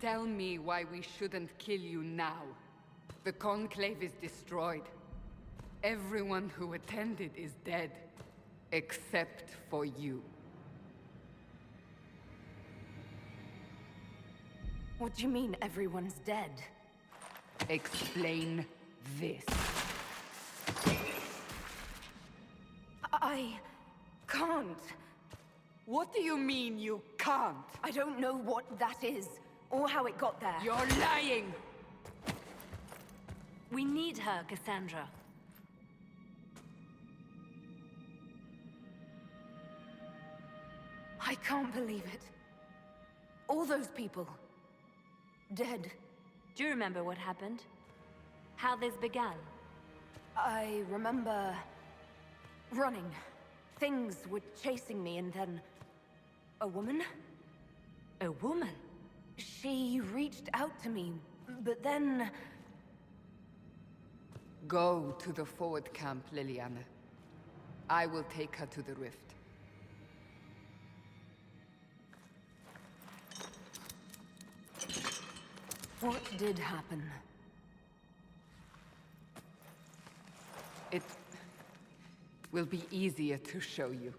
Tell me why we shouldn't kill you now. The Conclave is destroyed. Everyone who attended is dead. Except for you. What do you mean everyone's dead? Explain this. I can't. What do you mean you can't? I don't know what that is, or how it got there. You're lying! We need her, Cassandra. I can't believe it. All those people. Dead. Do you remember what happened? How this began? I remember... running. Things were chasing me, and then... a woman? A woman? She reached out to me, but then... Go to the forward camp, Liliana. I will take her to the rift. What did happen? It will be easier to show you.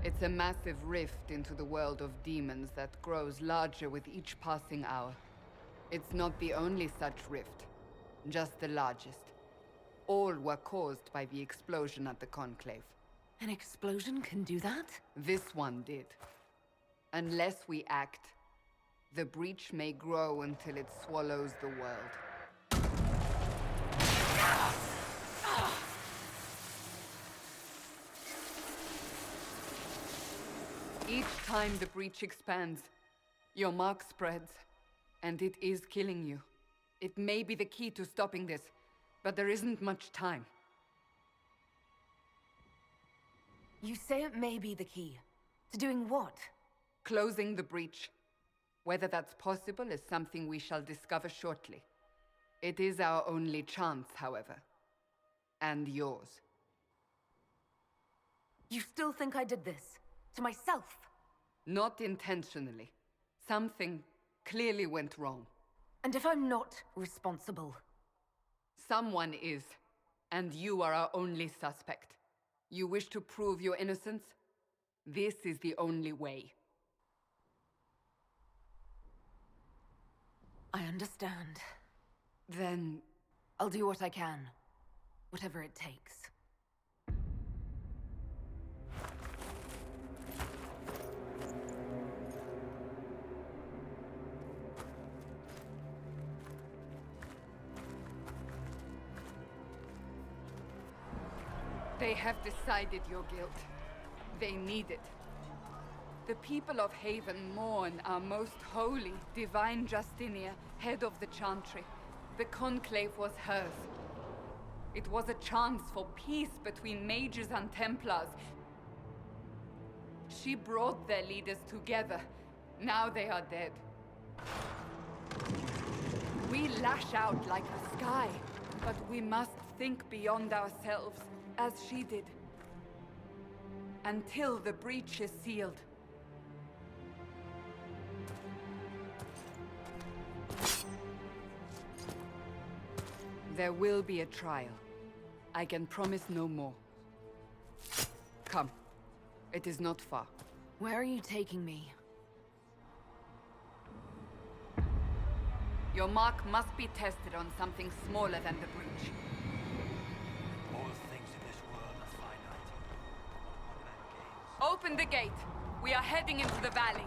It's a massive rift into the world of demons that grows larger with each passing hour. It's not the only such rift, just the largest. All were caused by the explosion at the Conclave. An explosion can do that? This one did. Unless we act, the breach may grow until it swallows the world. Each time the breach expands, your mark spreads, and it is killing you. It may be the key to stopping this, but there isn't much time. You say it may be the key. To doing what? Closing the breach. Whether that's possible is something we shall discover shortly. It is our only chance, however. And yours. You still think I did this? To myself? Not intentionally. Something clearly went wrong. And if I'm not responsible? Someone is, and you are our only suspect. You wish to prove your innocence? This is the only way. I understand. Then... I'll do what I can. Whatever it takes. They have decided your guilt. They need it. The people of Haven mourn our most holy, divine Justinia, head of the Chantry. The Conclave was hers. It was a chance for peace between mages and Templars. She brought their leaders together. Now they are dead. We lash out like the sky, but we must think beyond ourselves. As she did. Until the breach is sealed. There will be a trial. I can promise no more. Come. It is not far. Where are you taking me? Your mark must be tested on something smaller than the breach. Open the gate. We are heading into the valley.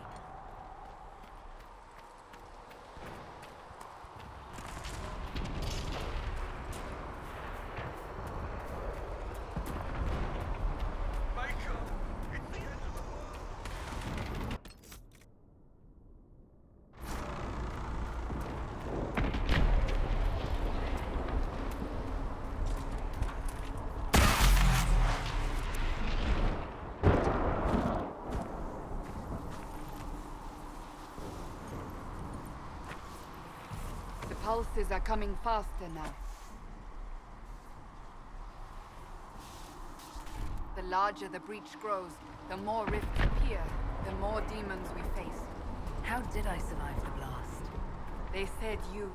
pulses are coming faster now. The larger the breach grows, the more rifts appear, the more demons we face. How did I survive the blast? They said you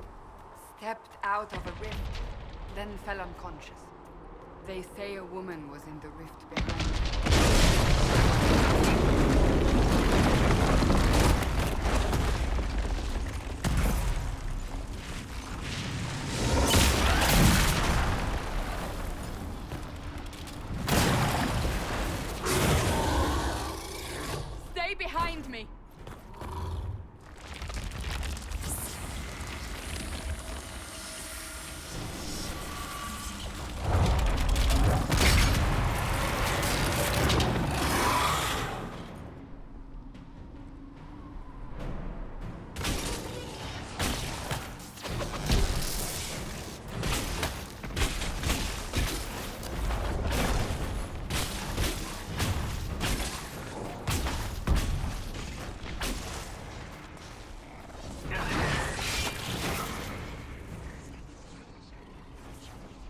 stepped out of a rift, then fell unconscious. They say a woman was in the rift behind you. Stay behind me!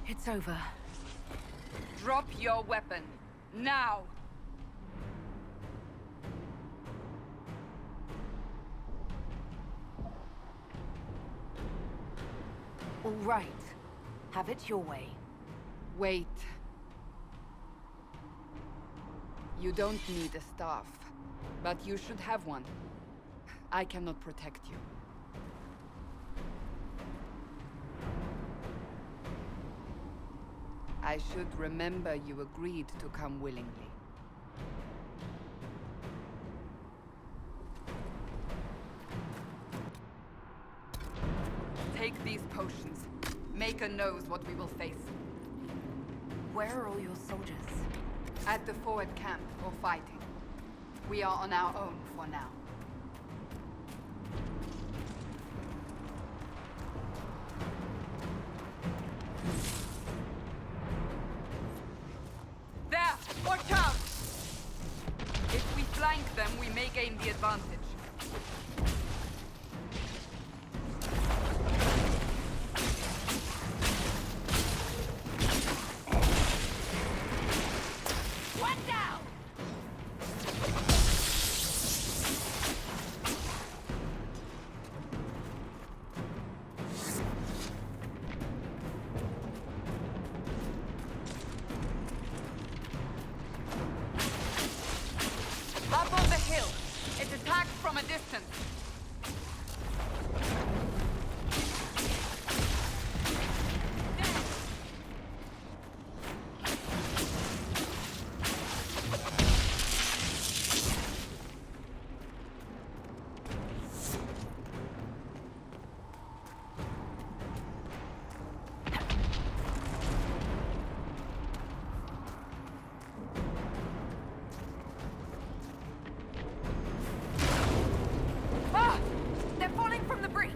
It's over. Drop your weapon. Now! All right. Have it your way. Wait. You don't need a staff, but you should have one. I cannot protect you. I should remember you agreed to come willingly. Take these potions. Maker knows what we will face. Where are all your soldiers? At the forward camp, or fighting. We are on our own for now. There! Watch out! If we flank them, we may gain the advantage. One down! Up on the hill. It attacks from a distance. Ah! They're falling from the breach!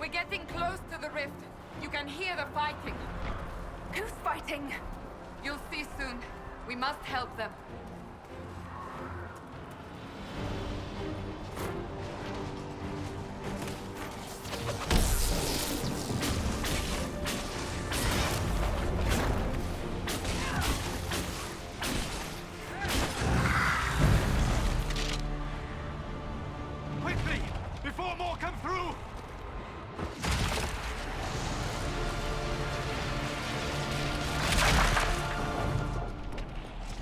We're getting close to the rift. You can hear the fighting. Who's fighting? You'll see soon. We must help them. Quickly! Before more come through!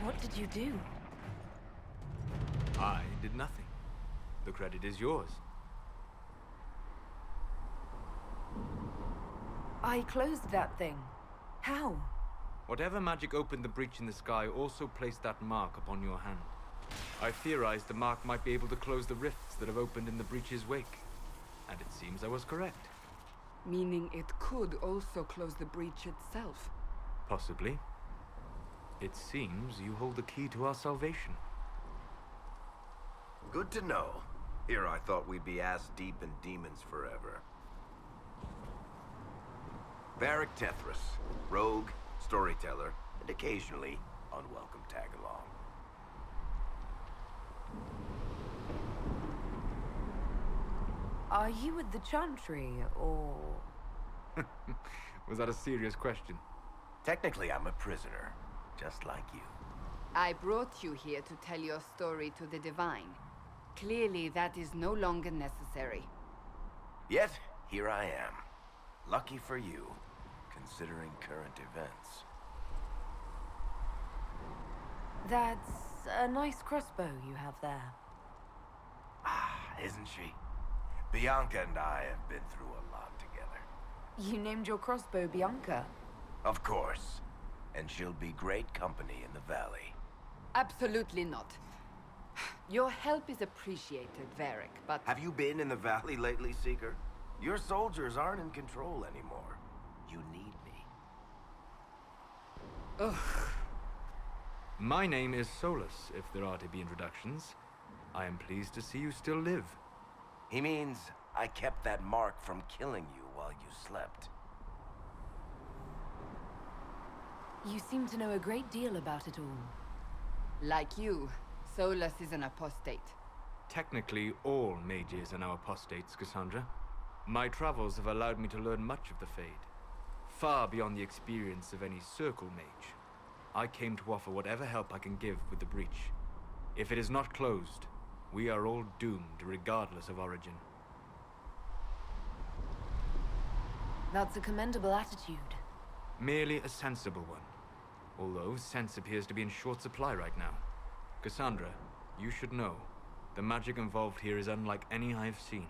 What did you do? I did nothing. The credit is yours. I closed that thing. How? Whatever magic opened the breach in the sky also placed that mark upon your hand. I theorized the mark might be able to close the rifts that have opened in the breach's wake. And it seems I was correct. Meaning it could also close the breach itself. Possibly. It seems you hold the key to our salvation. Good to know. Here I thought we'd be ass-deep in demons forever. Varric Tethras, rogue, storyteller, and occasionally unwelcome tag-along. Are you with the Chantry, or...? Was that a serious question? Technically, I'm a prisoner, just like you. I brought you here to tell your story to the Divine. Clearly, that is no longer necessary. Yet, here I am. Lucky for you, considering current events. That's a nice crossbow you have there. Ah, isn't she? Bianca and I have been through a lot together. You named your crossbow Bianca? Of course. And she'll be great company in the valley. Absolutely not. Your help is appreciated, Varric, but... Have you been in the valley lately, Seeker? Your soldiers aren't in control anymore. You need me. Ugh. My name is Solus, if there are to be introductions. I am pleased to see you still live. He means I kept that mark from killing you while you slept. You seem to know a great deal about it all. Like you, Solus is an apostate. Technically, all mages are now apostates, Cassandra. My travels have allowed me to learn much of the Fade. Far beyond the experience of any circle mage. I came to offer whatever help I can give with the breach. If it is not closed, we are all doomed regardless of origin. That's a commendable attitude. Merely a sensible one. Although sense appears to be in short supply right now. Cassandra, you should know. The magic involved here is unlike any I've seen.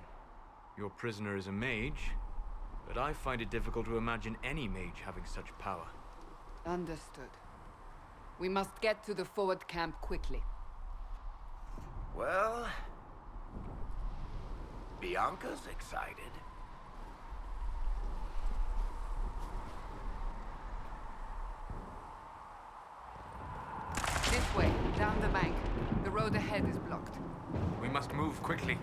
Your prisoner is a mage, but I find it difficult to imagine any mage having such power. Understood. We must get to the forward camp quickly. Well... Bianca's excited. This way, down the bank. The road ahead is blocked. We must move quickly.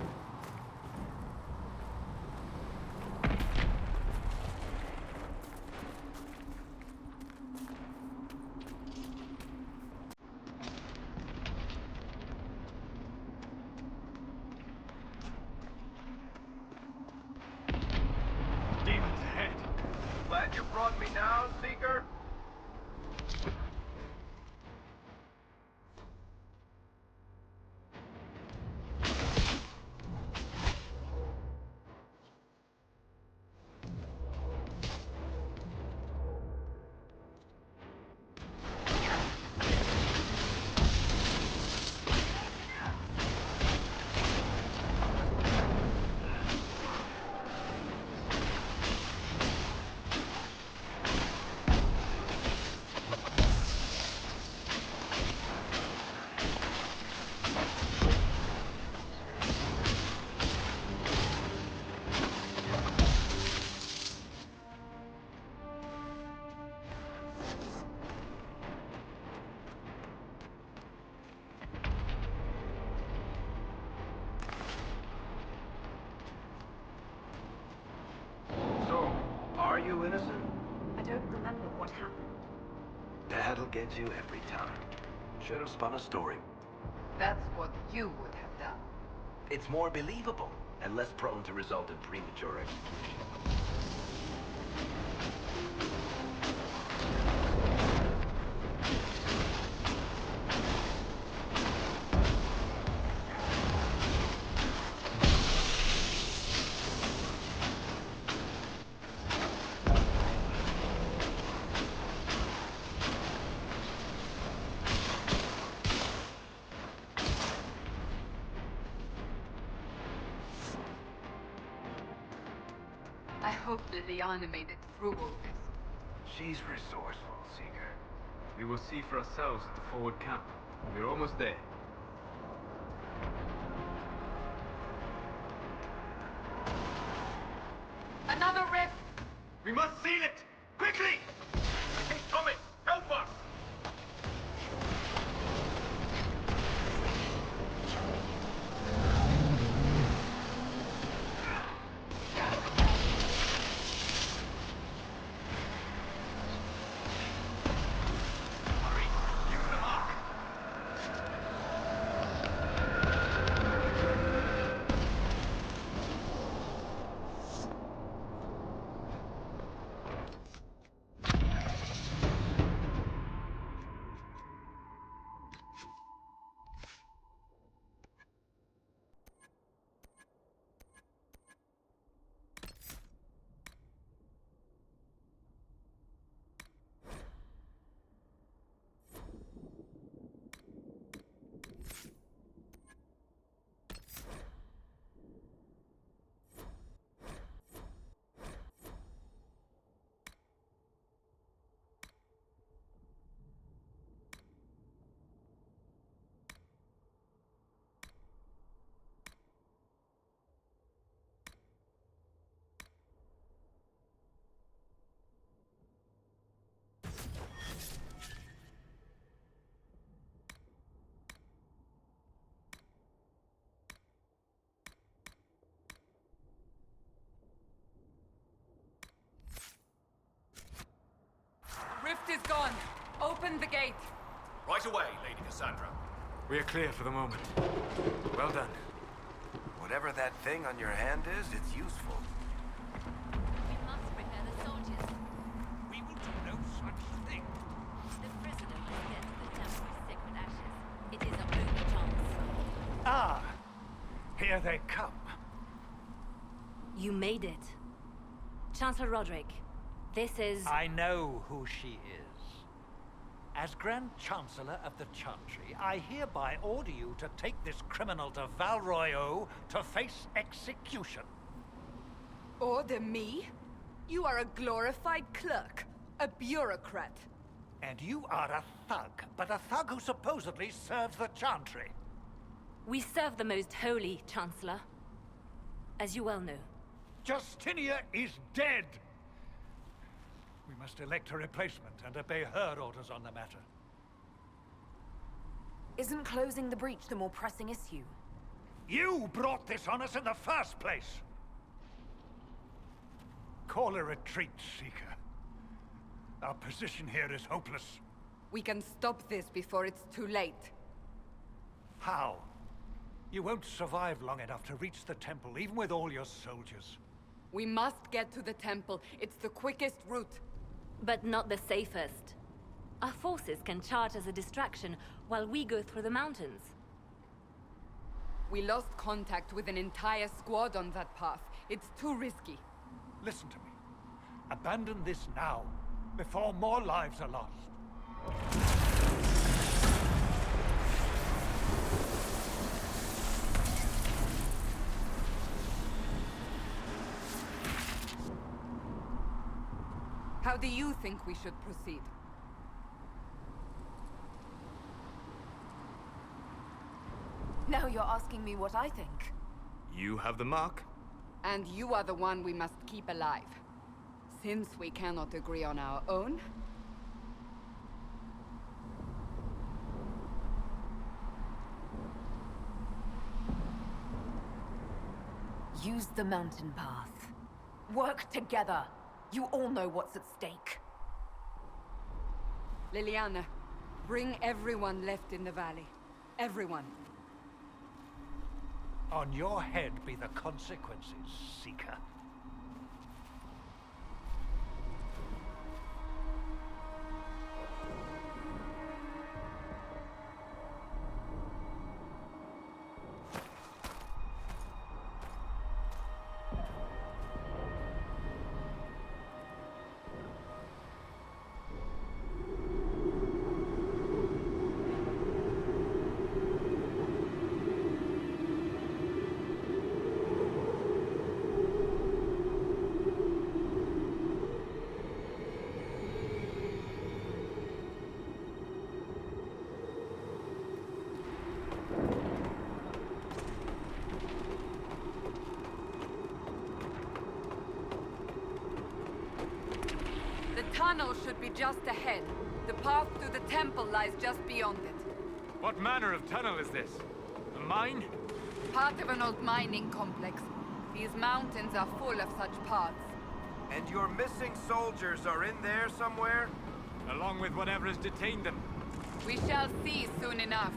Demons ahead. Glad you brought me now, Seeker. So, are you innocent? I don't remember what happened. That'll get you every time. Should have spun a story. That's what you would have done. It's more believable and less prone to result in premature execution. I hope Liliana made it through. through all this. She's resourceful, Seeker. We will see for ourselves at the forward camp. We're almost there. Another rift! We must seal it! Quickly! Hey, Tommy, help us! Hurry! Use the mark! Rift is gone. Open the gate. Right away, Lady Cassandra. We are clear for the moment. Well done. Whatever that thing on your hand is, it's useful. We must prepare the soldiers. We will do no such thing. The prisoner must get to the temple's sacred ashes. It is our only chance. Ah! Here they come. You made it. Chancellor Roderick, this is... I know who she is. As Grand Chancellor of the Chantry, I hereby order you to take this criminal to Val Royeaux to face execution. Order me? You are a glorified clerk. A bureaucrat. And you are a thug, but a thug who supposedly serves the Chantry. We serve the most holy, Chancellor. As you well know. Justinia is dead! We must elect a replacement and obey her orders on the matter. Isn't closing the breach the more pressing issue? You brought this on us in the first place! Call a retreat, Seeker. Our position here is hopeless. We can stop this before it's too late. How? You won't survive long enough to reach the temple, even with all your soldiers. We must get to the temple. It's the quickest route. But not the safest. Our forces can charge as a distraction while we go through the mountains. We lost contact with an entire squad on that path. It's too risky. Listen to me. Abandon this now, before more lives are lost. How do you think we should proceed? Now you're asking me what I think. You have the mark. And you are the one we must keep alive. Since we cannot agree on our own... Use the mountain path. Work together. You all know what's at stake. Liliana, bring everyone left in the valley. Everyone. On your head be the consequences, Seeker. tunnel should be just ahead. The path to the temple lies just beyond it. What manner of tunnel is this? A mine? Part of an old mining complex. These mountains are full of such paths. And your missing soldiers are in there somewhere? Along with whatever has detained them. We shall see soon enough.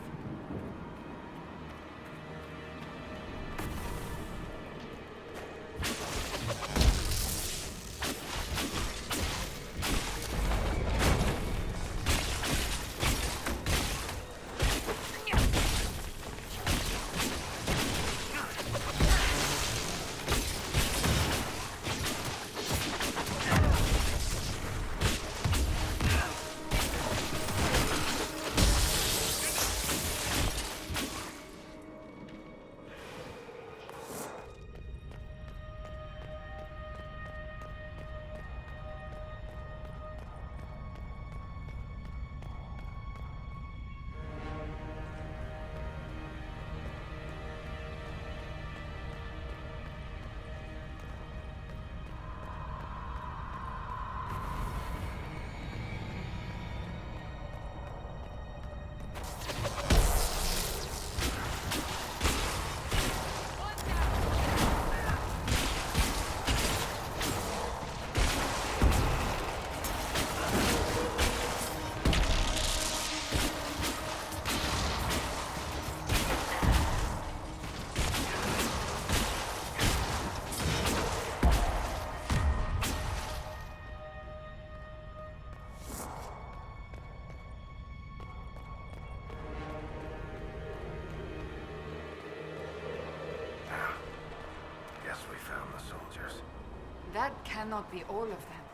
That cannot be all of them.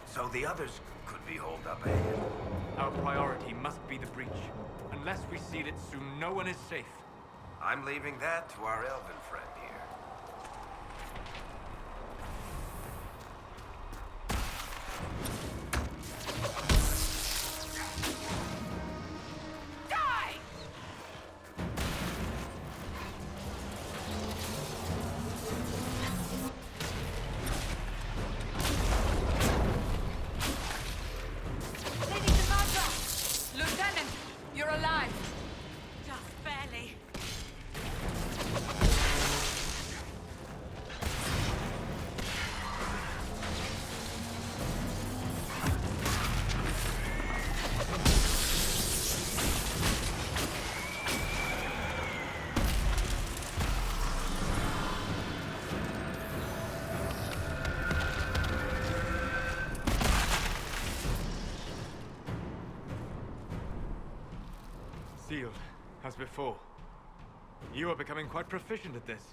So the others could be holed up ahead. Our priority must be the breach. Unless we seal it soon, no one is safe. I'm leaving that to our elven friend here. Sealed, as before. You are becoming quite proficient at this.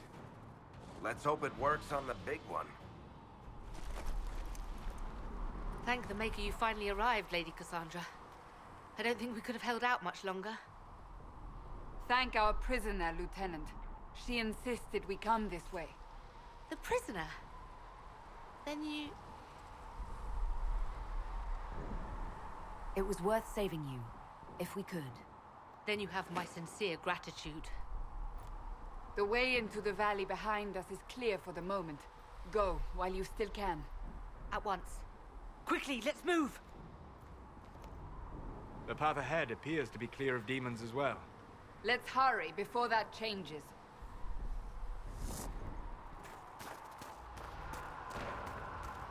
Let's hope it works on the big one. Thank the Maker you finally arrived, Lady Cassandra. I don't think we could have held out much longer. Thank our prisoner, Lieutenant. She insisted we come this way. The prisoner? Then you... It was worth saving you, if we could. Then you have my sincere gratitude. The way into the valley behind us is clear for the moment. Go, while you still can. At once. Quickly, let's move! The path ahead appears to be clear of demons as well. Let's hurry before that changes.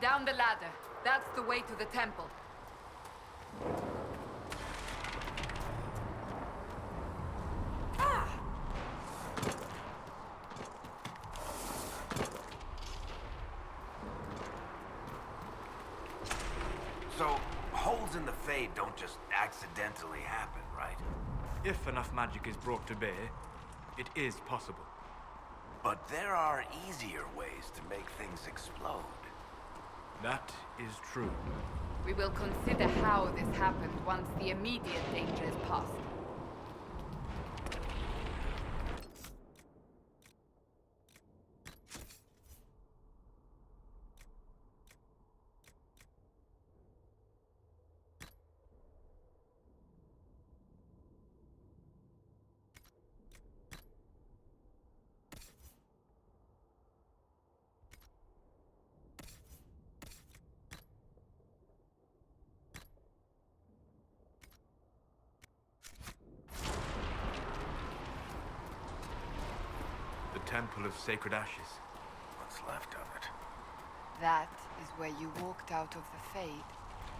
Down the ladder. That's the way to the temple. So, holes in the Fade don't just accidentally happen, right? If enough magic is brought to bear, it is possible. But there are easier ways to make things explode. That is true. We will consider how this happened once the immediate danger is past. Temple of Sacred Ashes. What's left of it? That is where you walked out of the Fade,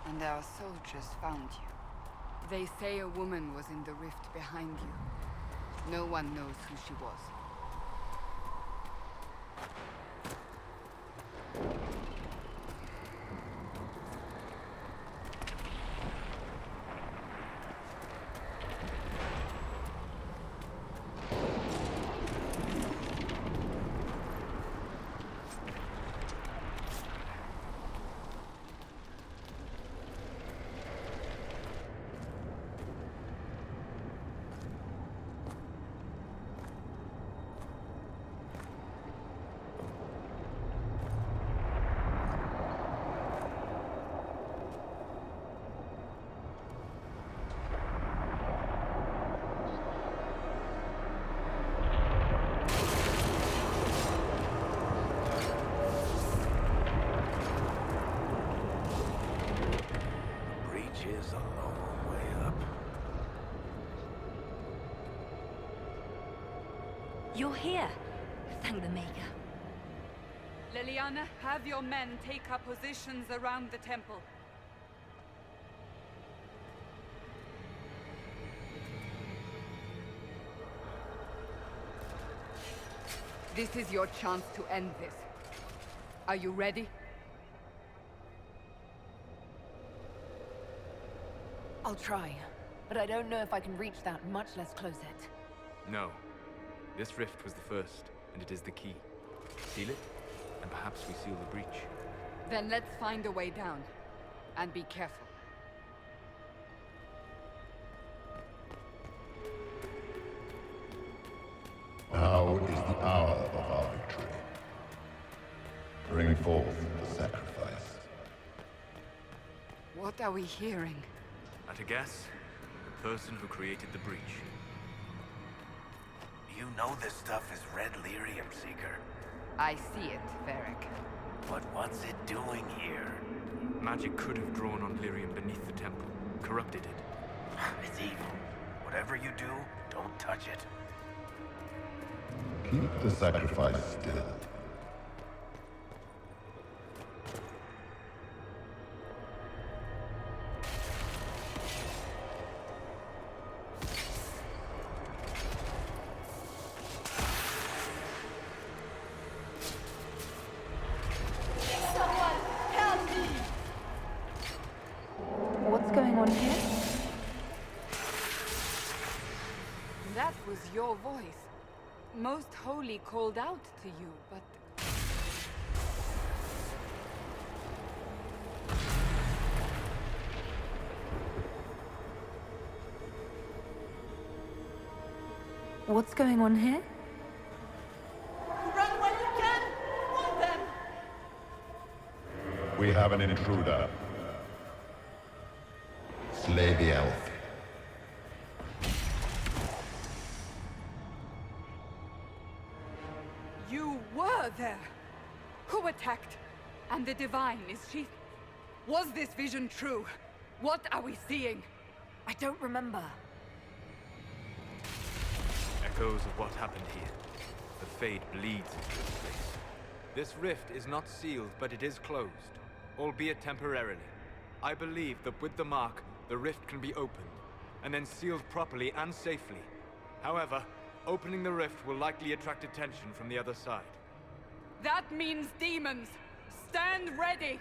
and our soldiers found you. They say a woman was in the rift behind you. No one knows who she was. Is a long way up. You're here. Thank the Maker. Liliana, have your men take up positions around the temple. This is your chance to end this. Are you ready? I'll try, but I don't know if I can reach that, much less close it. No. This rift was the first, and it is the key. Seal it, and perhaps we seal the breach. Then let's find a way down. And be careful. Now is the hour of our victory. Bring forth the sacrifice. What are we hearing? At a guess, the person who created the breach. You know this stuff is Red Lyrium, Seeker. I see it, Varric. But what's it doing here? Magic could have drawn on lyrium beneath the temple, corrupted it. It's evil. Whatever you do, don't touch it. Keep the sacrifice still. What's going on here? That was your voice. Most Holy called out to you, but... What's going on here? Run when you can! Want them! We have an intruder. Slay the elf. You were there! Who attacked? And the Divine, is she... Was this vision true? What are we seeing? I don't remember. Echoes of what happened here. The Fade bleeds into this place. This rift is not sealed, but it is closed, albeit temporarily. I believe that with the mark, the rift can be opened, and then sealed properly and safely. However, opening the rift will likely attract attention from the other side. That means demons! Stand ready!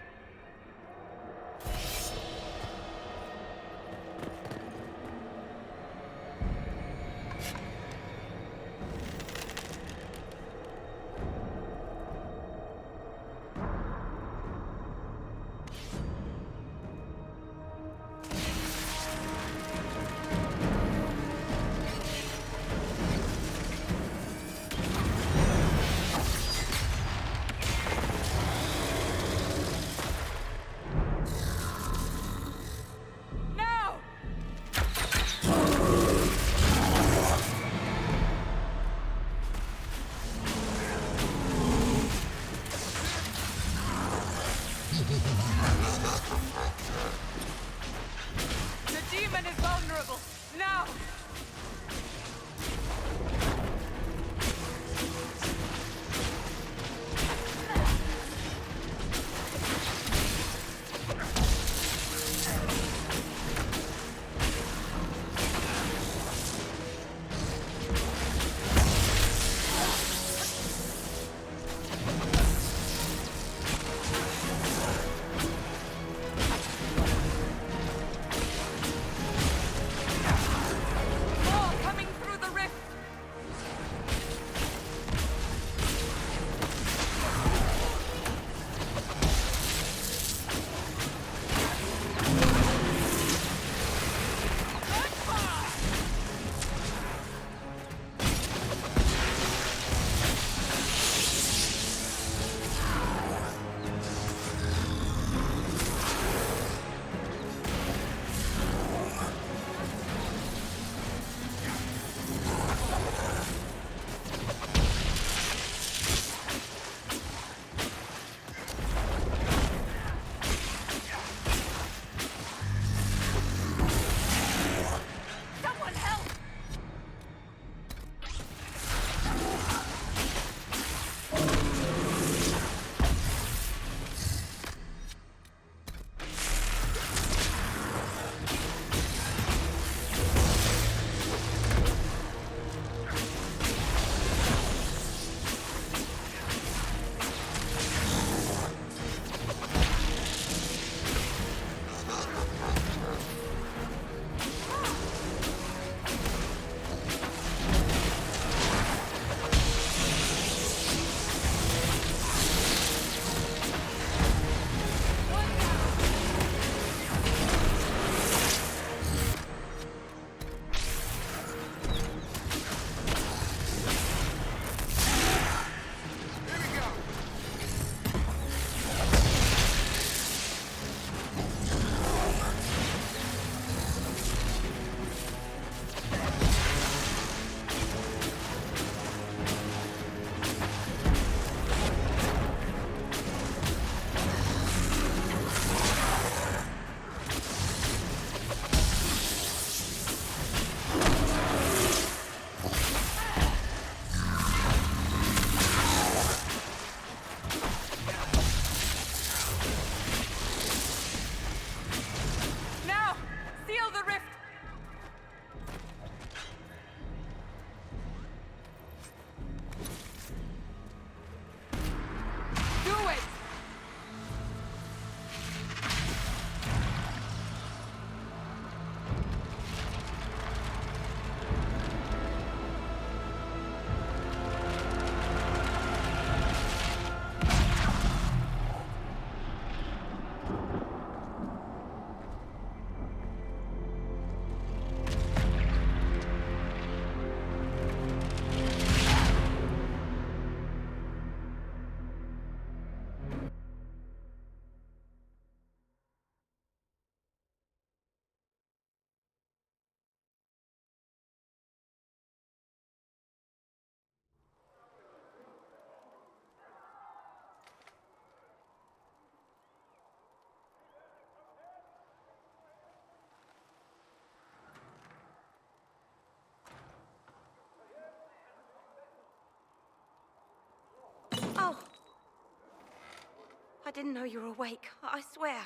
didn't know you were awake, I swear.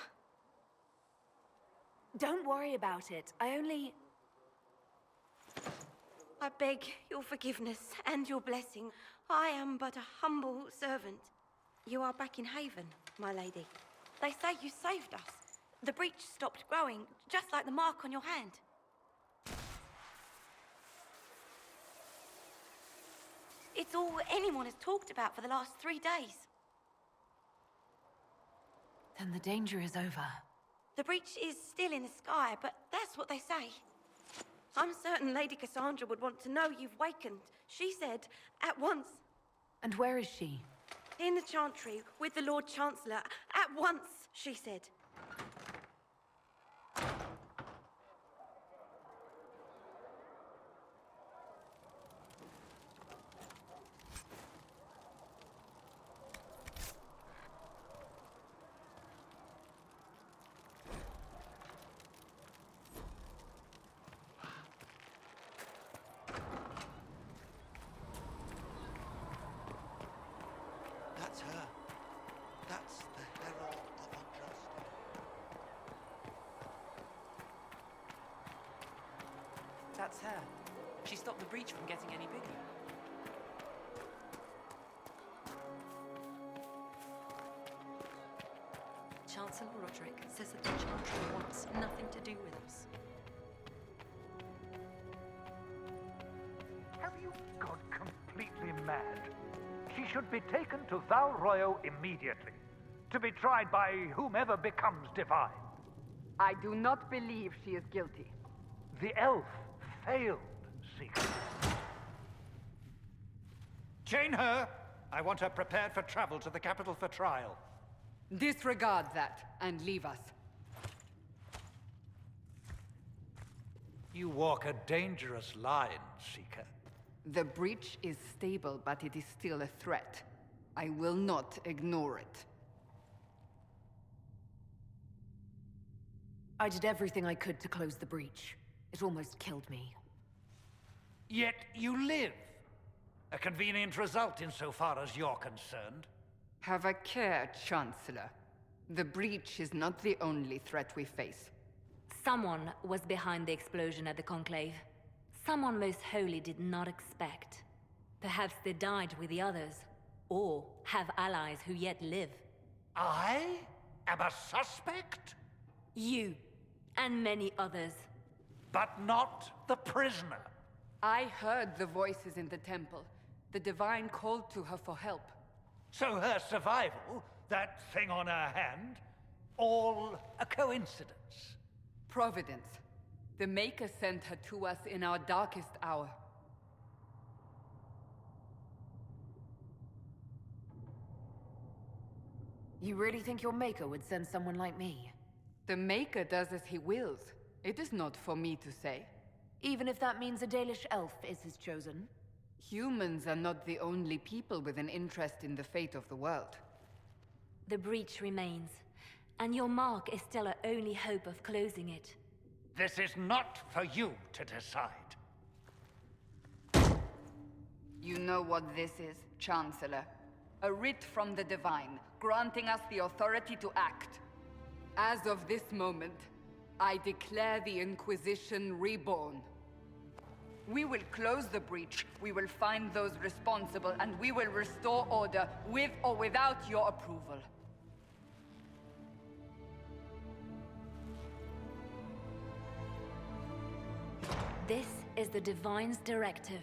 Don't worry about it. I beg your forgiveness and your blessing. I am but a humble servant. You are back in Haven, my lady. They say you saved us. The breach stopped growing, just like the mark on your hand. It's all anyone has talked about for the last 3 days. Then the danger is over. The breach is still in the sky, but that's what they say. I'm certain Lady Cassandra would want to know you've wakened. She said, at once. And where is she? In the Chantry, with the Lord Chancellor. At once, she said. That's her. That's the herald of unjust. That's her. She stopped the breach from getting any bigger. Chancellor Roderick says that the Chantry wants nothing to do with us. Have you gone completely mad? She should be taken to Val Royo immediately, to be tried by whomever becomes divine. I do not believe she is guilty. The elf failed, Seeker. Chain her! I want her prepared for travel to the capital for trial. Disregard that and leave us. You walk a dangerous line, Seeker. The breach is stable, but it is still a threat. I will not ignore it. I did everything I could to close the breach. It almost killed me. Yet you live. A convenient result insofar as you're concerned. Have a care, Chancellor. The breach is not the only threat we face. Someone was behind the explosion at the Conclave. Someone most holy did not expect. Perhaps they died with the others, or have allies who yet live. I am a suspect? You, and many others. But not the prisoner. I heard the voices in the temple. The Divine called to her for help. So her survival, that thing on her hand, all a coincidence? Providence. The Maker sent her to us in our darkest hour. You really think your Maker would send someone like me? The Maker does as he wills. It is not for me to say. Even if that means a Dalish elf is his chosen? Humans are not the only people with an interest in the fate of the world. The breach remains, and your mark is still our only hope of closing it. This is not for you to decide. You know what this is, Chancellor. A writ from the Divine, granting us the authority to act. As of this moment, I declare the Inquisition reborn. We will close the breach, we will find those responsible, and we will restore order with or without your approval. This is the Divine's directive.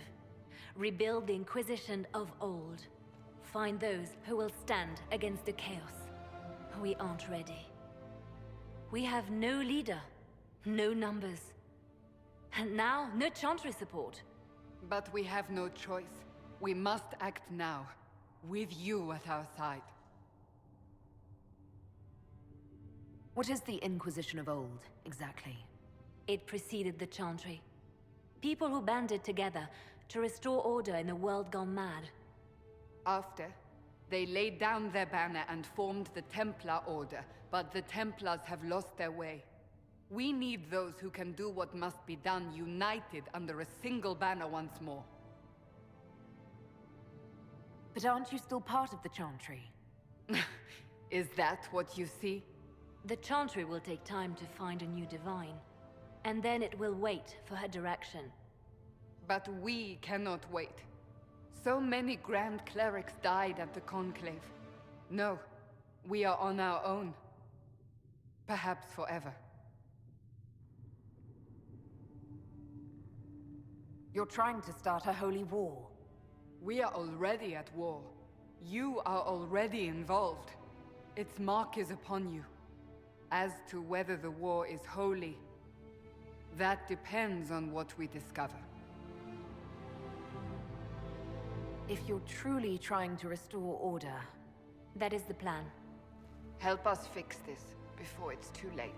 Rebuild the Inquisition of old. Find those who will stand against the chaos. We aren't ready. We have no leader, no numbers. And now, no Chantry support. But we have no choice. We must act now, with you at our side. What is the Inquisition of old, exactly? It preceded the Chantry. People who banded together to restore order in a world gone mad. After, they laid down their banner and formed the Templar Order, but the Templars have lost their way. We need those who can do what must be done, united under a single banner once more. But aren't you still part of the Chantry? Is that what you see? The Chantry will take time to find a new divine, and then it will wait for her direction. But we cannot wait. So many Grand Clerics died at the Conclave. No, we are on our own. Perhaps forever. You're trying to start a holy war. We are already at war. You are already involved. Its mark is upon you. As to whether the war is holy, that depends on what we discover. If you're truly trying to restore order... That is the plan. Help us fix this before it's too late.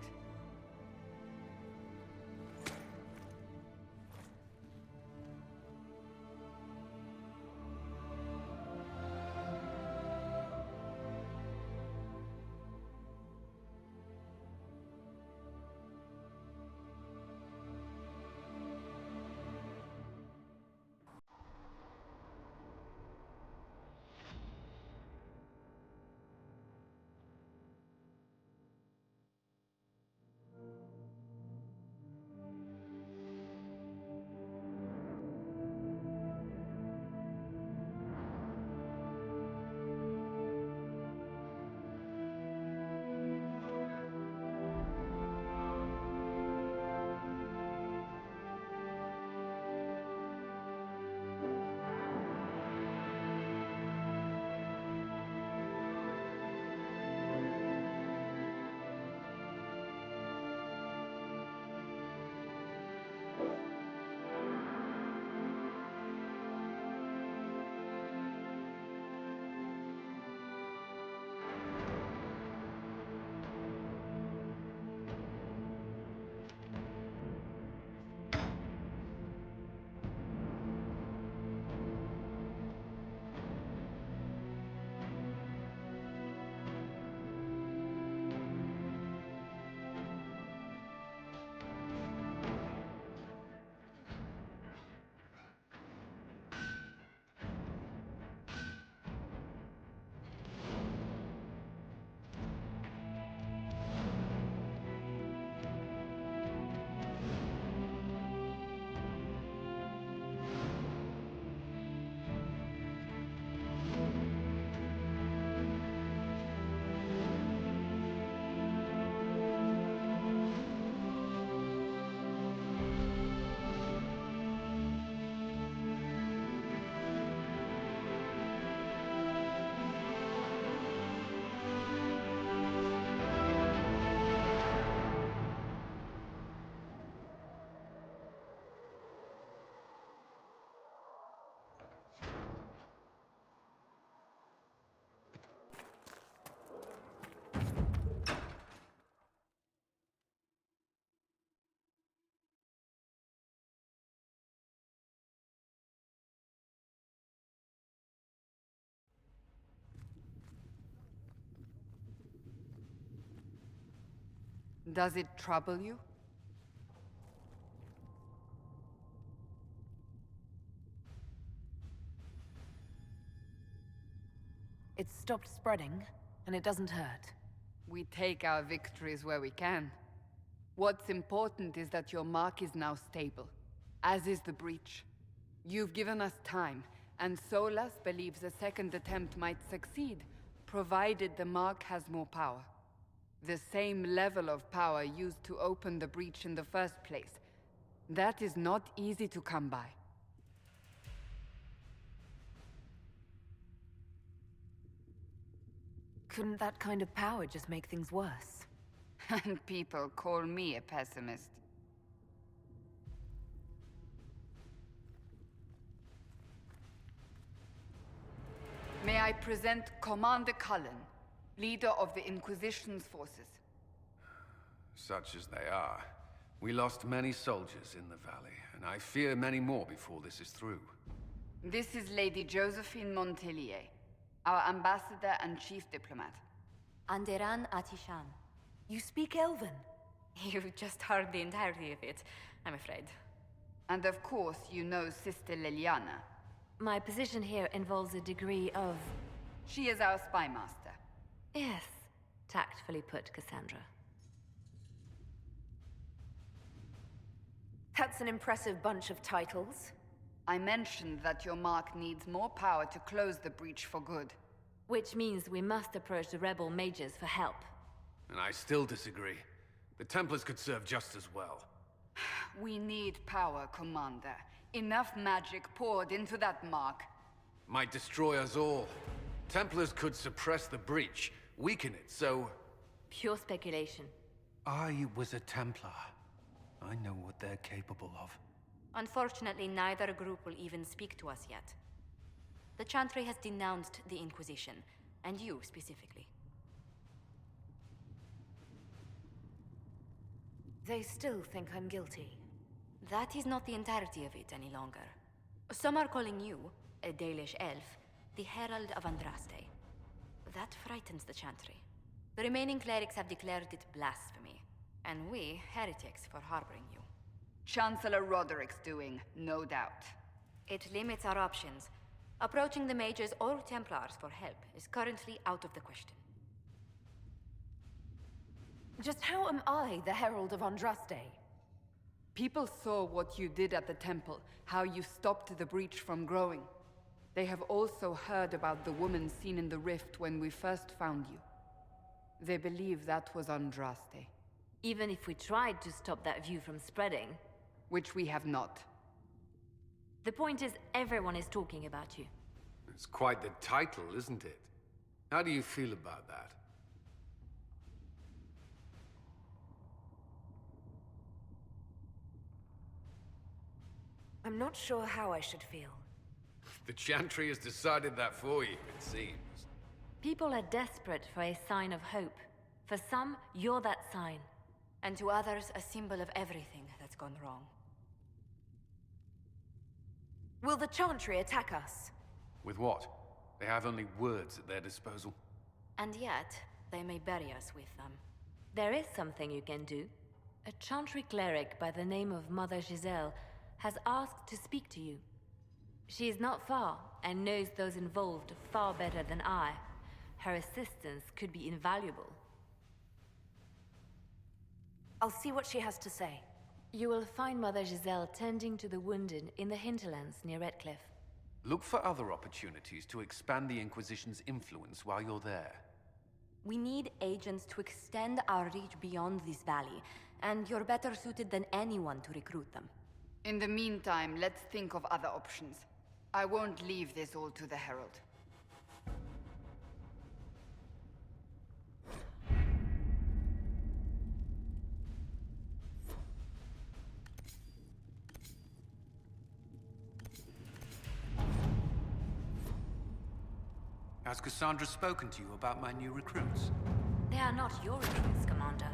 Does it trouble you? It's stopped spreading, and it doesn't hurt. We take our victories where we can. What's important is that your mark is now stable, as is the breach. You've given us time, and Solas believes a second attempt might succeed, provided the mark has more power. The same level of power used to open the breach in the first place. That is not easy to come by. Couldn't that kind of power just make things worse? And people call me a pessimist. May I present Commander Cullen, leader of the Inquisition's forces. Such as they are. We lost many soldiers in the valley, and I fear many more before this is through. This is Lady Josephine Montelier, our ambassador and chief diplomat. Anderan Atishan. You speak Elven? You've just heard the entirety of it, I'm afraid. And of course, you know Sister Liliana. My position here involves a degree of... She is our spy master. Yes, Tactfully put, Cassandra. That's an impressive bunch of titles. I mentioned that your mark needs more power to close the breach for good. Which means we must approach the rebel mages for help. And I still disagree. The Templars could serve just as well. We need power, Commander. Enough magic poured into that mark. Might destroy us all. Templars could suppress the breach, weaken it, so... Pure speculation. I was a Templar. I know what they're capable of. Unfortunately, neither group will even speak to us yet. The Chantry has denounced the Inquisition, and you specifically. They still think I'm guilty. That is not the entirety of it any longer. Some are calling you, a Dalish elf, the Herald of Andraste. That frightens the Chantry. The remaining clerics have declared it blasphemy, and we, heretics, for harboring you. Chancellor Roderick's doing, no doubt. It limits our options. Approaching the mages or Templars for help is currently out of the question. Just how am I the Herald of Andraste? People saw what you did at the temple, how you stopped the breach from growing. They have also heard about the woman seen in the rift when we first found you. They believe that was Andraste. Even if we tried to stop that view from spreading... Which we have not. The point is, everyone is talking about you. It's quite the title, isn't it? How do you feel about that? I'm not sure how I should feel. The Chantry has decided that for you, it seems. People are desperate for a sign of hope. For some, you're that sign. And to others, a symbol of everything that's gone wrong. Will the Chantry attack us? With what? They have only words at their disposal. And yet, they may bury us with them. There is something you can do. A Chantry cleric by the name of Mother Giselle has asked to speak to you. She is not far, and knows those involved far better than I. Her assistance could be invaluable. I'll see what she has to say. You will find Mother Giselle tending to the wounded in the hinterlands near Redcliffe. Look for other opportunities to expand the Inquisition's influence while you're there. We need agents to extend our reach beyond this valley, and you're better suited than anyone to recruit them. In the meantime, let's think of other options. I won't leave this all to the Herald. Has Cassandra spoken to you about my new recruits? They are not your recruits, Commander.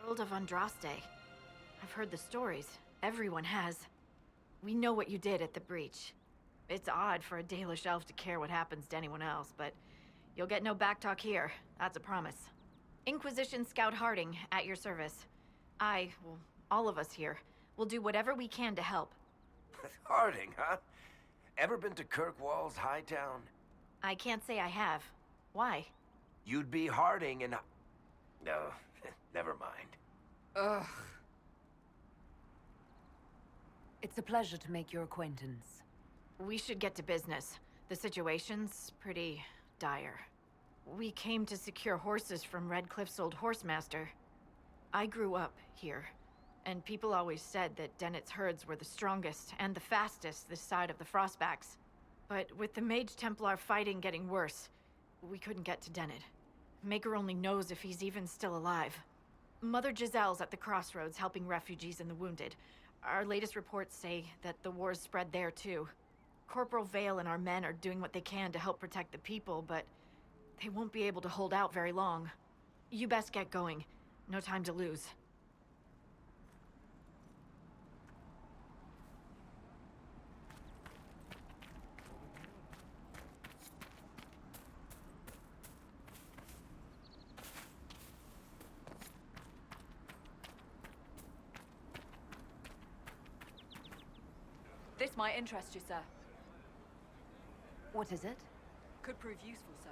Herald of Andraste. I've heard the stories. Everyone has. We know what you did at the breach. It's odd for a Dalish elf to care what happens to anyone else, but you'll get no backtalk here. That's a promise. Inquisition Scout Harding, at your service. Well, all of us here, will do whatever we can to help. Harding, huh? Ever been to Kirkwall's Hightown? I can't say I have. Why? You'd be Harding and... No, never mind. Ugh. It's a pleasure to make your acquaintance. We should get to business. The situation's pretty dire. We came to secure horses from Redcliffe's old horsemaster. I grew up here, and people always said that Dennett's herds were the strongest and the fastest this side of the Frostbacks. But with the Mage Templar fighting getting worse, we couldn't get to Dennett. Maker only knows if he's even still alive. Mother Giselle's at the crossroads helping refugees and the wounded. Our latest reports say that the war's spread there too. Corporal Vale and our men are doing what they can to help protect the people, but they won't be able to hold out very long. You best get going. No time to lose. This might interest you, sir. What is it? Could prove useful, sir.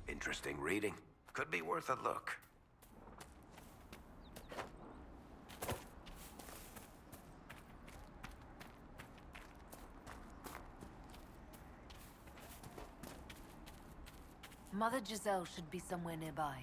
Interesting reading. Could be worth a look. Mother Giselle should be somewhere nearby.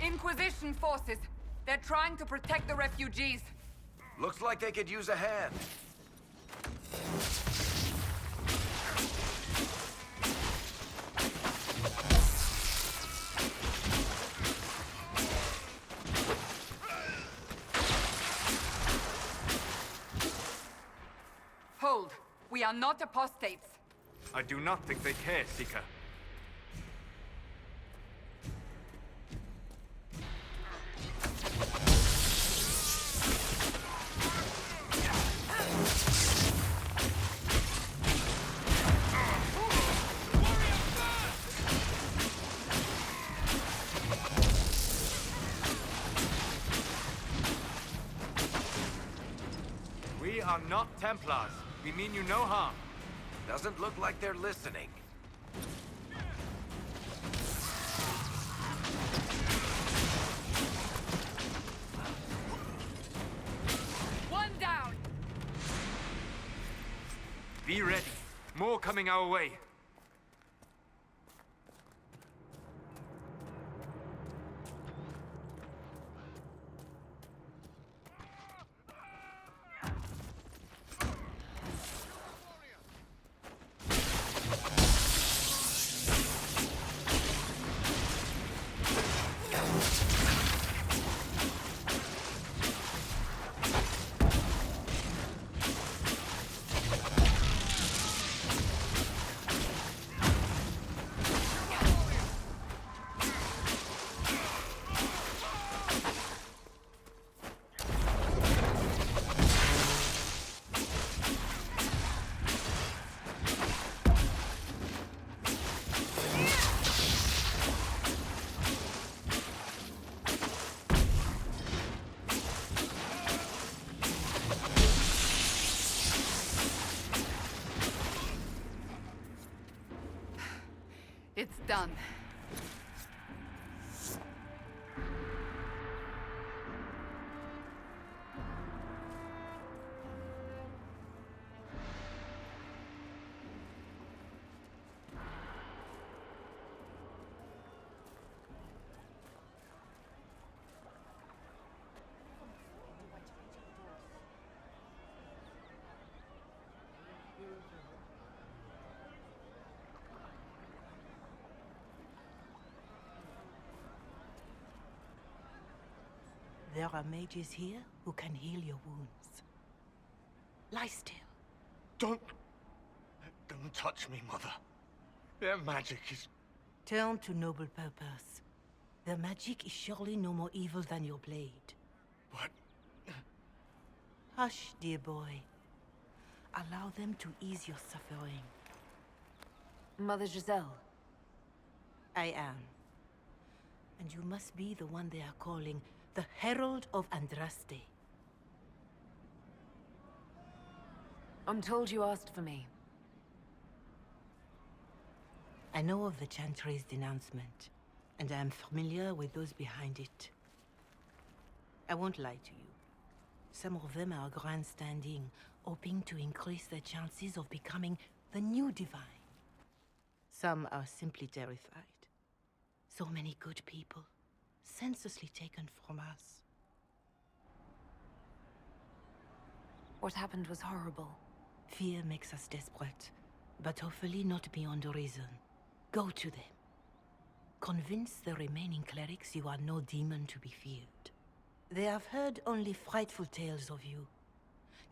Inquisition forces. They're trying to protect the refugees. Looks like they could use a hand. Hold. We are not apostates. I do not think they care, Seeker. We are not Templars. We mean you no harm. Doesn't look like they're listening. One down! Be ready. More coming our way. It's done. There are mages here who can heal your wounds. Lie still. Don't touch me, Mother. Their magic is... Turn to noble purpose. Their magic is surely no more evil than your blade. What? Hush, dear boy. Allow them to ease your suffering. Mother Giselle. I am. And you must be the one they are calling the Herald of Andraste. I'm told you asked for me. I know of the Chantry's denouncement, and I am familiar with those behind it. I won't lie to you. Some of them are grandstanding, hoping to increase their chances of becoming the new divine. Some are simply terrified. So many good people, senselessly taken from us. What happened was horrible. Fear makes us desperate, but hopefully not beyond reason. Go to them. Convince the remaining clerics you are no demon to be feared. They have heard only frightful tales of you.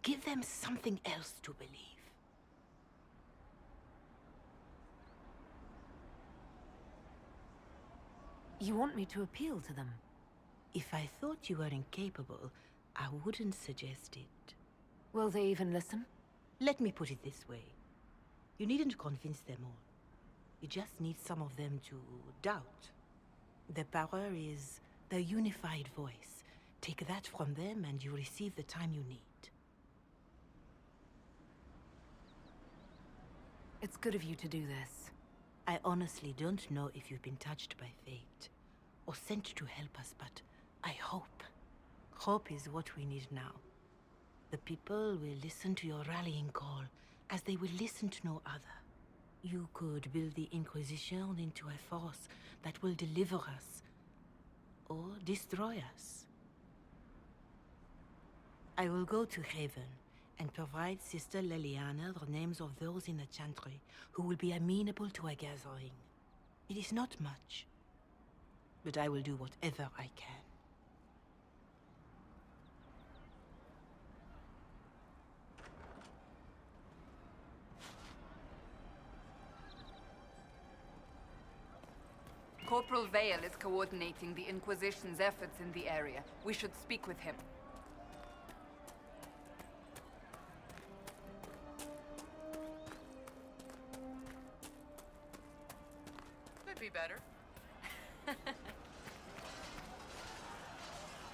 Give them something else to believe. You want me to appeal to them? If I thought you were incapable, I wouldn't suggest it. Will they even listen? Let me put it this way. You needn't convince them all. You just need some of them to doubt. Their power is their unified voice. Take that from them and you receive the time you need. It's good of you to do this. I honestly don't know if you've been touched by fate, or sent to help us, but I hope. Hope is what we need now. The people will listen to your rallying call, as they will listen to no other. You could build the Inquisition into a force that will deliver us, or destroy us. I will go to Haven, and provide Sister Leliana the names of those in the Chantry who will be amenable to a gathering. It is not much, but I will do whatever I can. Veil is coordinating the Inquisition's efforts in the area. We should speak with him. Could be better.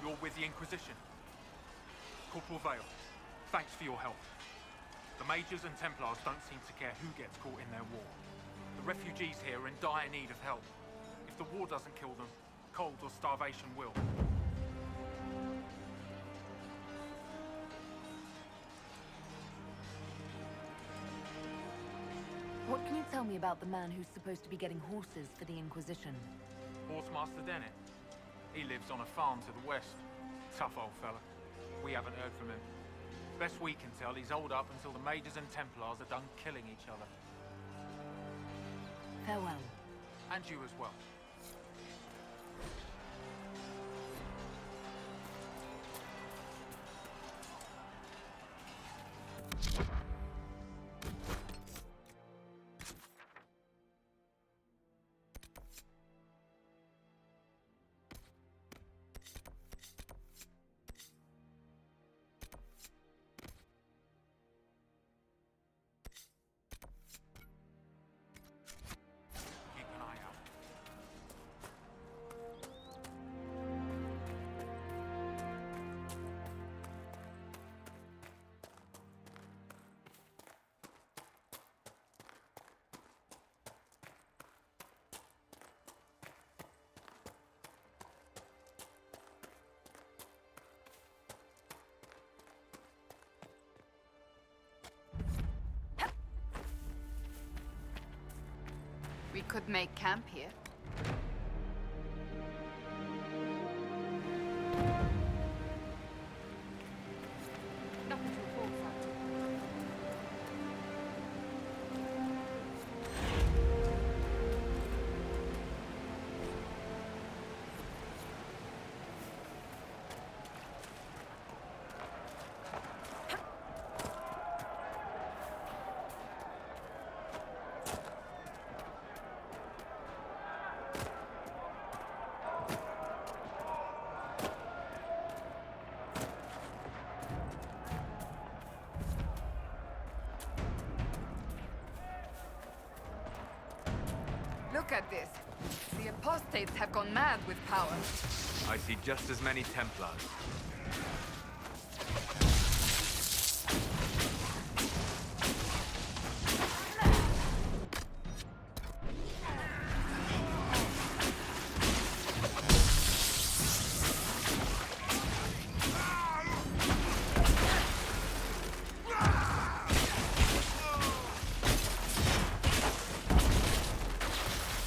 You're with the Inquisition. Corporal Veil, thanks for your help. The Mages and Templars don't seem to care who gets caught in their war. The refugees here are in dire need of help. If the war doesn't kill them, cold or starvation will. What can you tell me about the man who's supposed to be getting horses for the Inquisition? Horsemaster Dennett. He lives on a farm to the west. Tough old fella. We haven't heard from him. Best we can tell, he's holed up until the Mages and Templars are done killing each other. Farewell. And you as well. Keep an eye out. We could make camp here. Nothing to report, sir. Look at this. The apostates have gone mad with power. I see just as many Templars.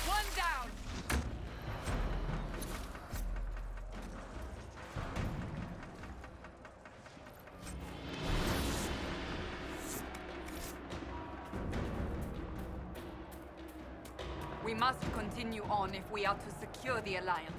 One down! We must continue on if we are to secure the Alliance.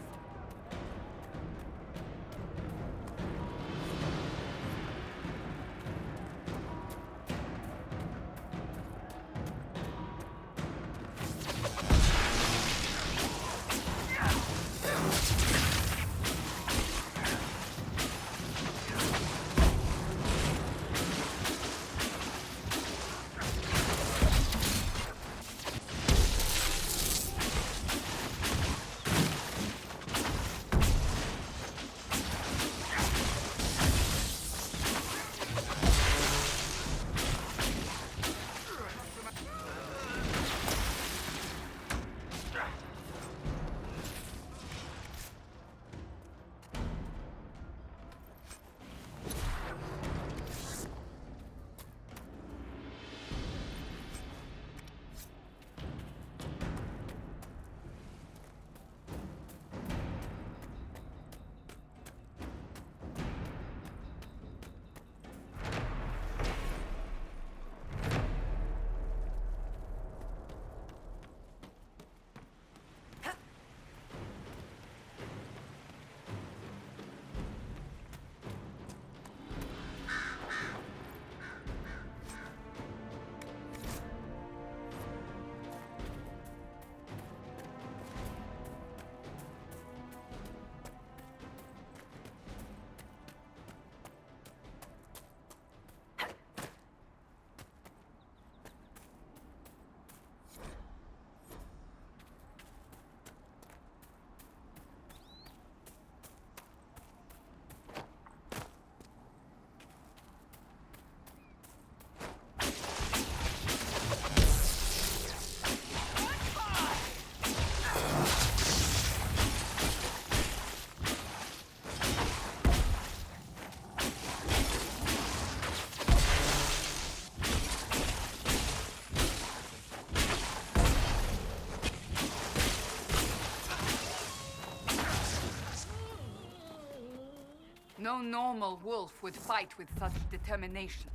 No normal wolf would fight with such determination.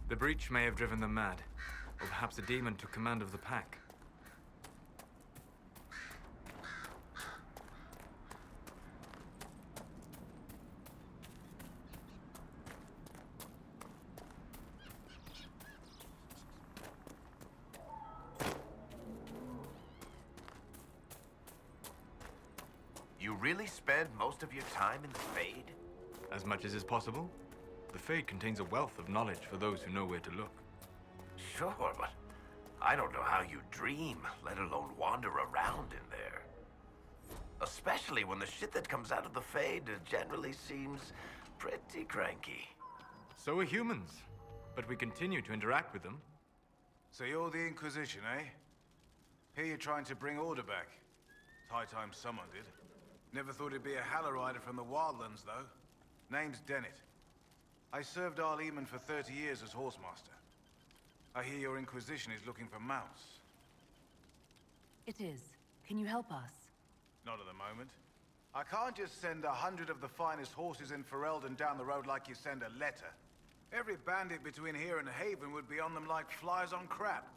The breach may have driven them mad. Or perhaps a demon took command of the pack. You really spend most of your time in the Fade? As much as is possible. The Fade contains a wealth of knowledge for those who know where to look. Sure, but I don't know how you dream, let alone wander around in there. Especially when the shit that comes out of the Fade generally seems pretty cranky. So are humans, but we continue to interact with them. So you're the Inquisition, eh? Here you're trying to bring order back. It's high time someone did. Never thought it'd be a Hallow-Rider from the Wildlands, though. Name's Dennett. I served Arl Eamon for 30 years as Horsemaster. I hear your Inquisition is looking for mounts. It is. Can you help us? Not at the moment. I can't just send 100 of the finest horses in Ferelden down the road like you send a letter. Every bandit between here and Haven would be on them like flies on crap.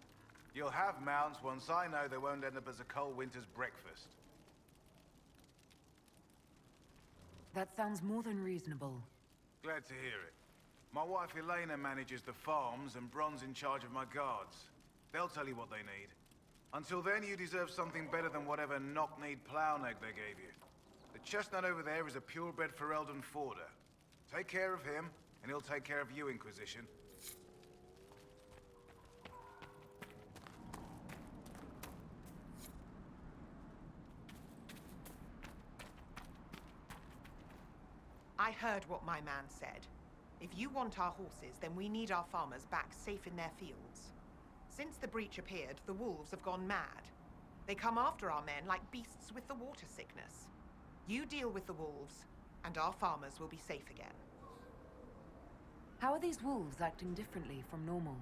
You'll have mounts once I know they won't end up as a cold winter's breakfast. That sounds more than reasonable. Glad to hear it. My wife Elena manages the farms and Bron's in charge of my guards. They'll tell you what they need. Until then, you deserve something better than whatever knock-kneed plow-neck they gave you. The chestnut over there is a purebred Ferelden forder. Take care of him, and he'll take care of you, Inquisition. I heard what my man said. If you want our horses, then we need our farmers back safe in their fields. Since the breach appeared, the wolves have gone mad. They come after our men like beasts with the water sickness. You deal with the wolves, and our farmers will be safe again. How are these wolves acting differently from normal?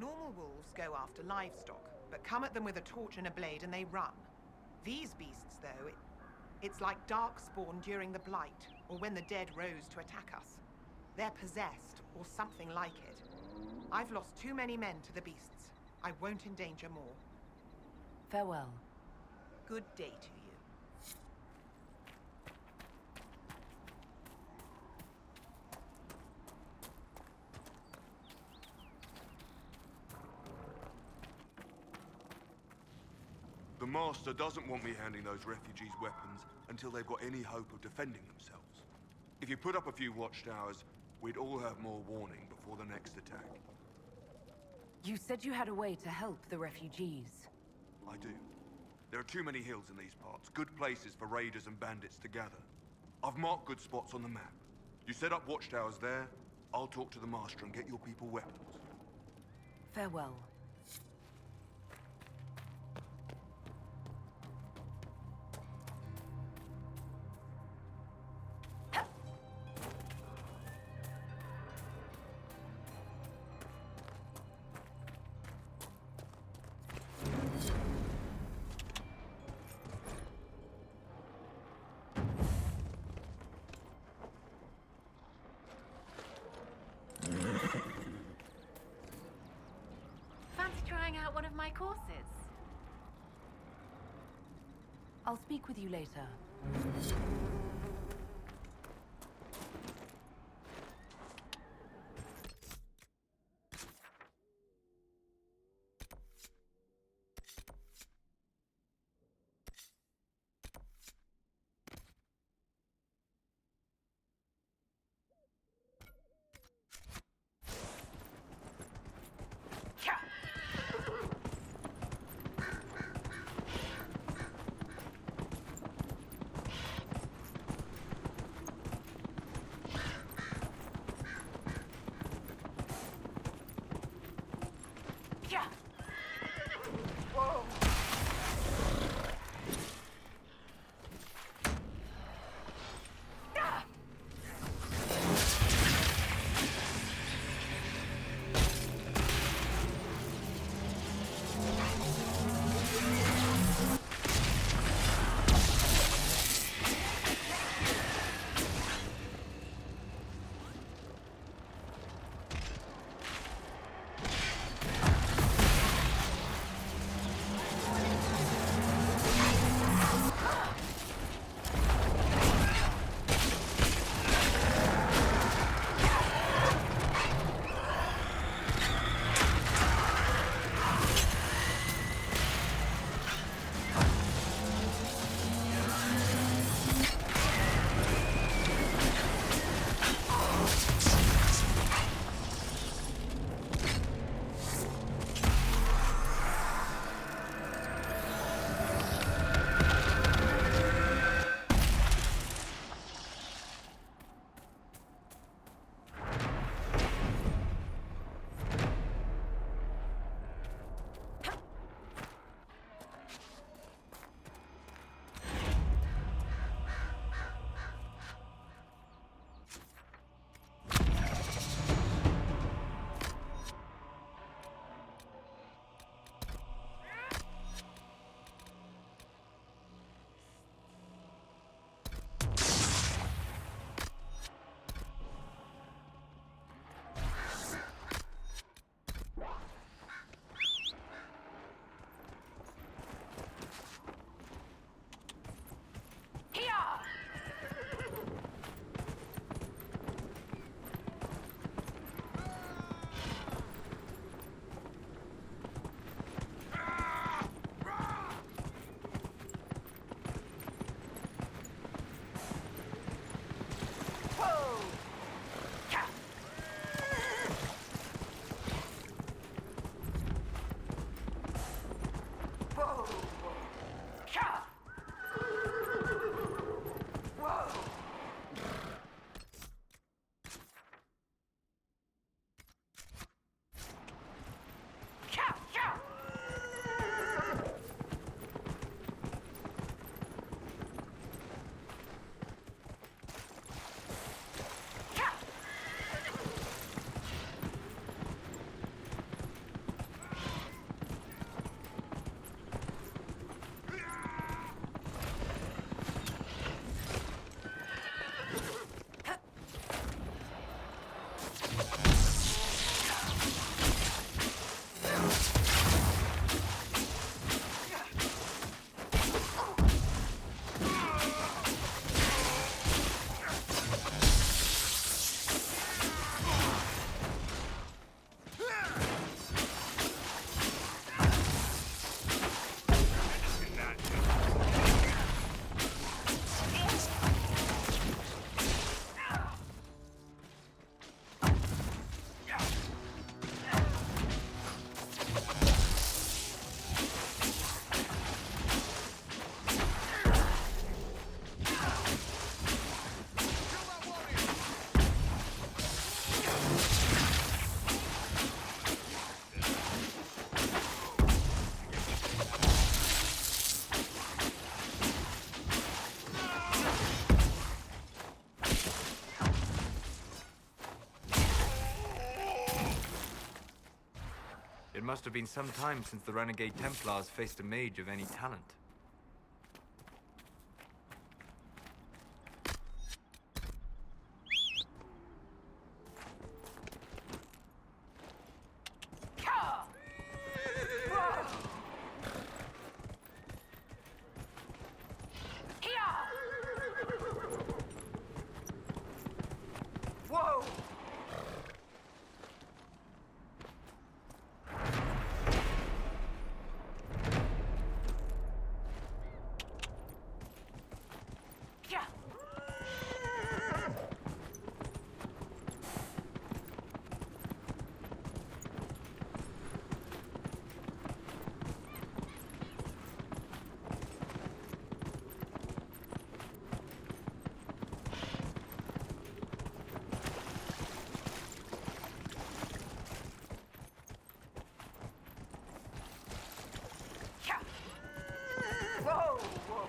Normal wolves go after livestock, but come at them with a torch and a blade and they run. These beasts, though, it's like darkspawn during the Blight, or when the dead rose to attack us. They're possessed, or something like it. I've lost too many men to the beasts. I won't endanger more. Farewell. Good day to you. The Master doesn't want me handing those refugees weapons until they've got any hope of defending themselves. If you put up a few watchtowers, we'd all have more warning before the next attack. You said you had a way to help the refugees. I do. There are too many hills in these parts, good places for raiders and bandits to gather. I've marked good spots on the map. You set up watchtowers there, I'll talk to the Master and get your people weapons. Farewell. Out one of my courses. I'll speak with you later. must have been some time since the renegade Templars faced a mage of any talent. Whoa! Whoa, whoa.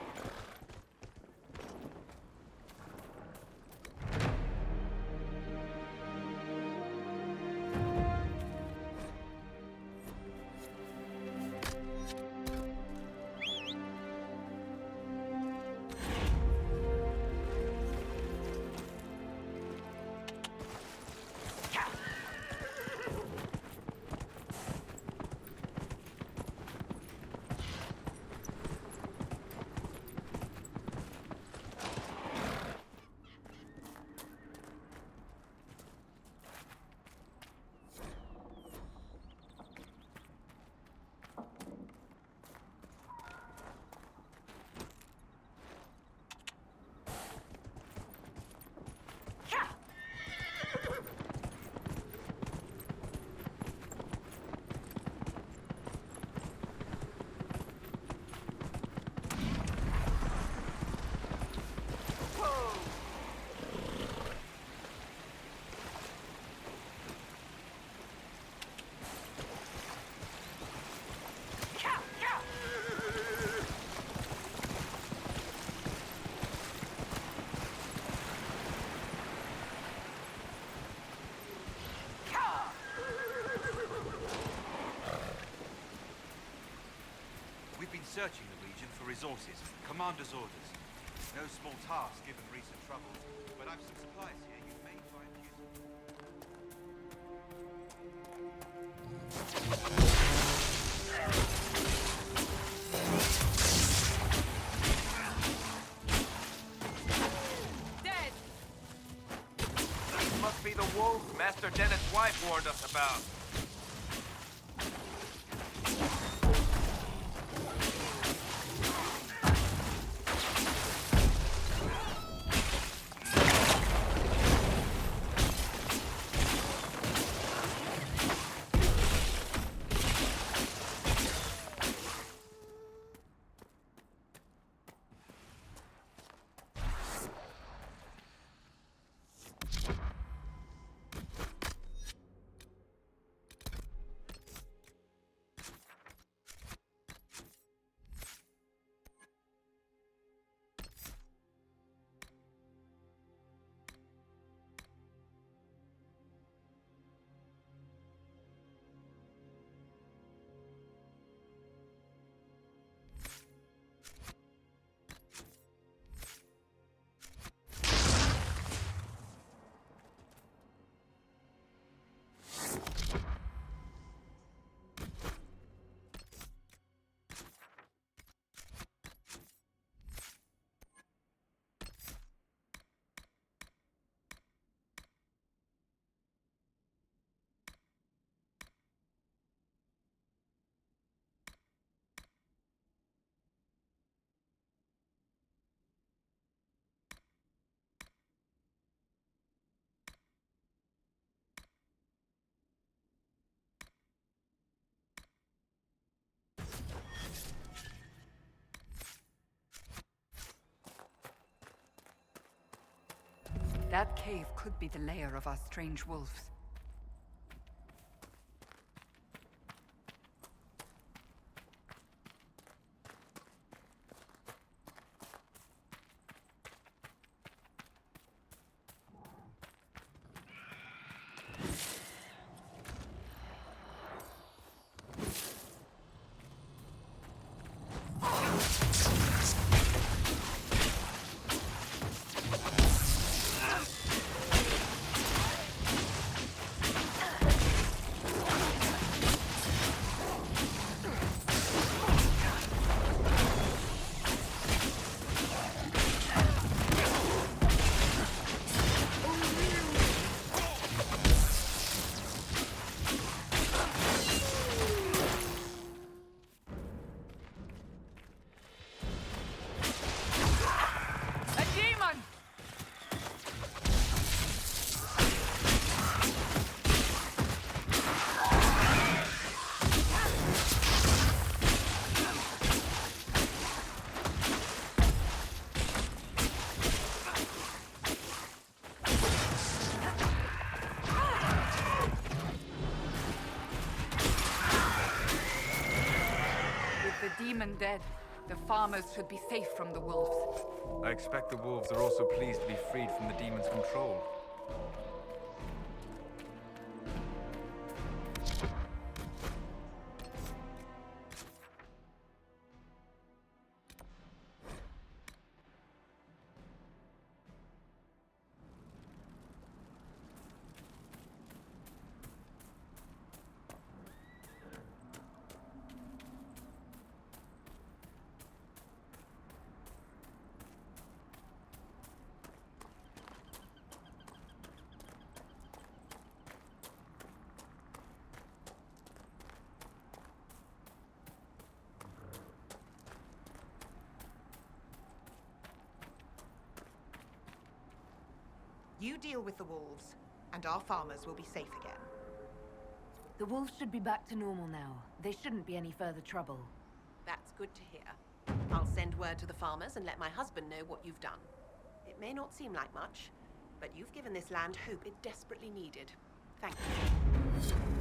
We've been searching the region for resources. Commander's orders. No small task given recent troubles, but I've some supplies here you may find Dead! This must be the wolf Master Dennett's wife warned us about. That cave could be the lair of our strange wolves. undead. The farmers should be safe from the wolves. I expect the wolves are also pleased to be freed from the demon's control. You deal with the wolves, and our farmers will be safe again. The wolves should be back to normal now. There shouldn't be any further trouble. That's good to hear. I'll send word to the farmers and let my husband know what you've done. It may not seem like much, but you've given this land hope it desperately needed. Thank you.